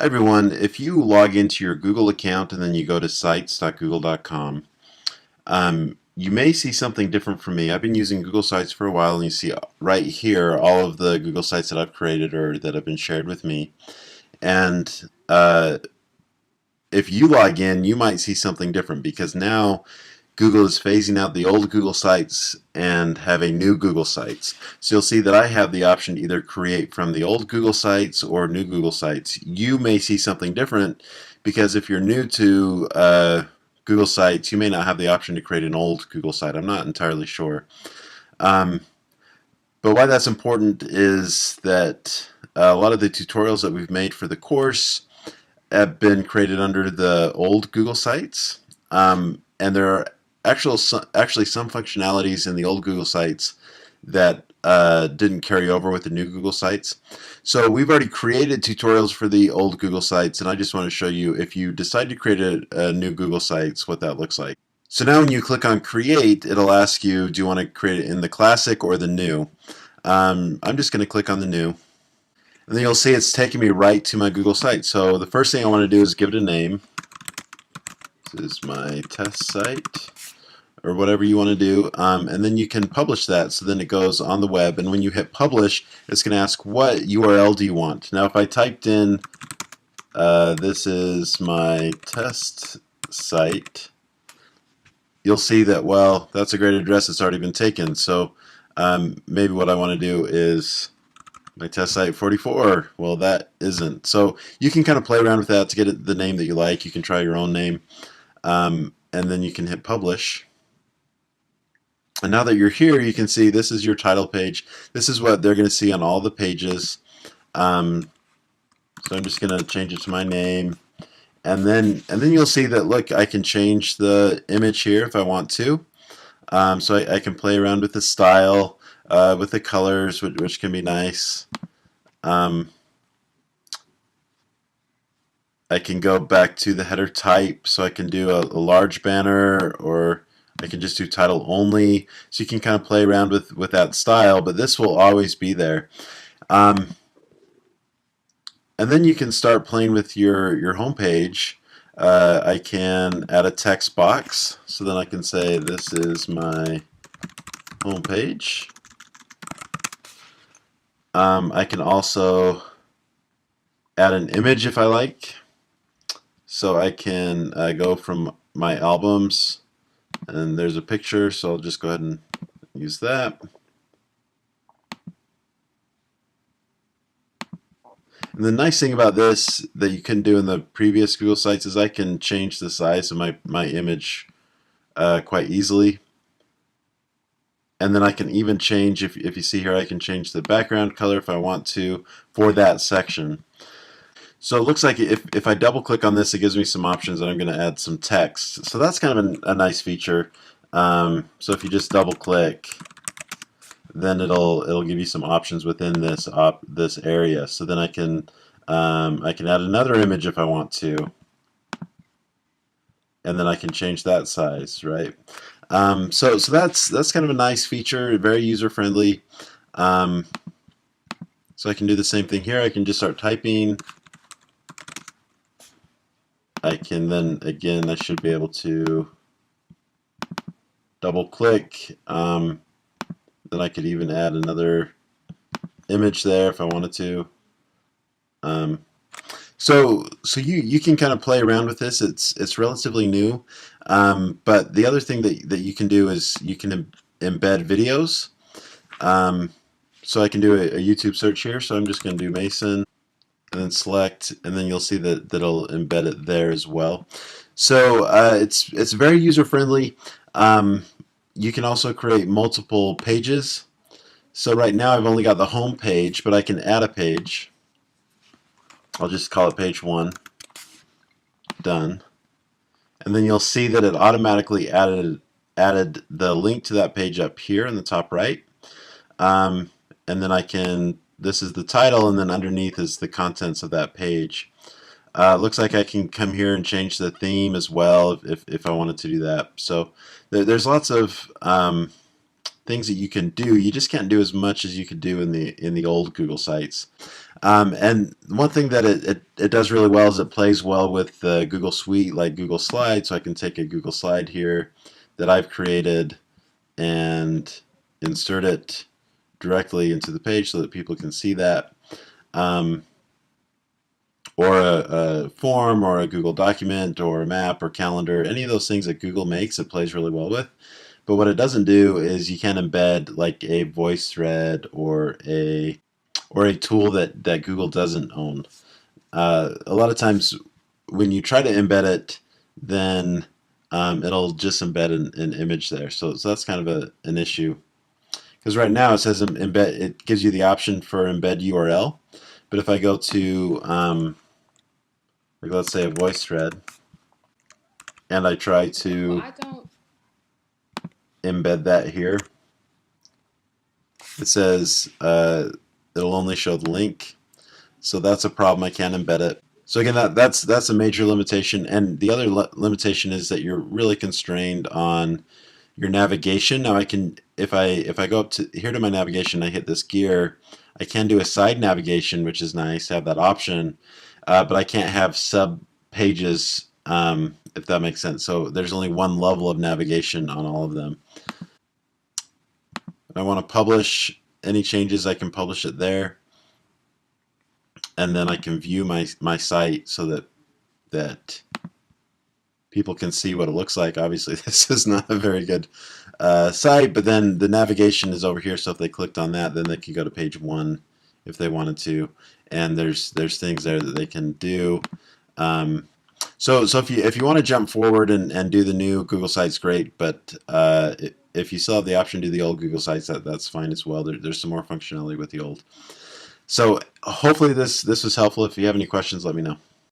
Hi everyone, if you log into your Google account and then you go to sites.google.com, you may see something different from me. I've been using Google Sites for a while, and you see right here all of the Google Sites that I've created or that have been shared with me. And if you log in, you might see something different because now Google is phasing out the old Google Sites and having new Google Sites. So you'll see that I have the option to either create from the old Google Sites or new Google Sites. You may see something different because if you're new to Google Sites, you may not have the option to create an old Google site. I'm not entirely sure. Um, but why that's important is that a lot of the tutorials that we've made for the course have been created under the old Google Sites. And there are actually some functionalities in the old Google Sites that didn't carry over with the new Google Sites. So we've already created tutorials for the old Google Sites, and I just want to show you, if you decide to create a new Google Sites, what that looks like. So now when you click on Create, it'll ask you, do you want to create it in the classic or the new? I'm just going to click on the new. And then you'll see it's taking me right to my Google site. So the first thing I want to do is give it a name. This is my test site, or whatever you want to do. And then you can publish that, so then it goes on the web. And when you hit publish, it's going to ask, what URL do you want? Now if I typed in, this is my test site, you'll see that, well, that's a great address. It's already been taken. So maybe what I want to do is my test site 44. Well, that isn't. So you can kind of play around with that to get it the name that you like. You can try your own name, and then you can hit publish. And now that you're here, you can see this is your title page. This is what they're going to see on all the pages. So I'm just going to change it to my name, and then you'll see that, look, I can change the image here if I want to. So I can play around with the style, with the colors, which can be nice. I can go back to the header type, so I can do a large banner, or I can just do title only. So you can kind of play around with that style, but this will always be there. And then you can start playing with your home page. I can add a text box, so then I can say this is my home page. I can also add an image if I like. So I can go from my albums, and there's a picture, so I'll just go ahead and use that. And the nice thing about this that you couldn't do in the previous Google Sites is I can change the size of my image quite easily. And then I can even change, if you see here, I can change the background color if I want to for that section. So it looks like if I double click on this, it gives me some options, and I'm going to add some text. So that's kind of a nice feature. So if you just double click, then it'll give you some options within this area. So then I can add another image if I want to, and then I can change that size, right? So that's kind of a nice feature, very user friendly. So I can do the same thing here. I can just start typing. I can then, again, I should be able to double click. Then I could even add another image there if I wanted to. So you can kind of play around with this. It's relatively new, but the other thing that you can do is you can embed videos. So I can do a YouTube search here. So I'm just going to do Mason, and then select, and then you'll see that it'll embed it there as well. So it's very user friendly. You can also create multiple pages. So right now I've only got the home page, but I can add a page. I'll just call it page 1. Done. And then you'll see that it automatically added the link to that page up here in the top right. And then this is the title, and then underneath is the contents of that page. Looks like I can come here and change the theme as well if I wanted to do that. So there's lots of things that you can do. You just can't do as much as you could do in the old Google Sites. And one thing that it does really well is it plays well with the Google Suite, like Google Slides. So I can take a Google slide here that I've created and insert it directly into the page so that people can see that. Um, or a form or a Google document or a map or calendar, any of those things that Google makes, it plays really well with. But what it doesn't do is you can't embed like a voice thread or a tool that Google doesn't own. A lot of times when you try to embed it, then it'll just embed an image there. So that's kind of an issue. Because right now it says embed, it gives you the option for embed URL. But if I go to, like let's say a voice thread, and I try to embed that here, it says it'll only show the link. So that's a problem. I can't embed it. So again, that's a major limitation. And the other limitation is that you're really constrained on your navigation. Now I can, if I go up to here to my navigation, I hit this gear, I can do a side navigation, which is nice, have that option, but I can't have sub pages, if that makes sense. So there's only one level of navigation on all of them. If I want to publish any changes, I can publish it there, and then I can view my site so that people can see what it looks like. Obviously, this is not a very good site, but then the navigation is over here, so if they clicked on that, then they can go to page 1 if they wanted to, and there's things there that they can do. So if you want to jump forward and do the new Google Sites, great, but if you still have the option to do the old Google Sites, that's fine as well. There's some more functionality with the old. So hopefully this was helpful. If you have any questions, let me know.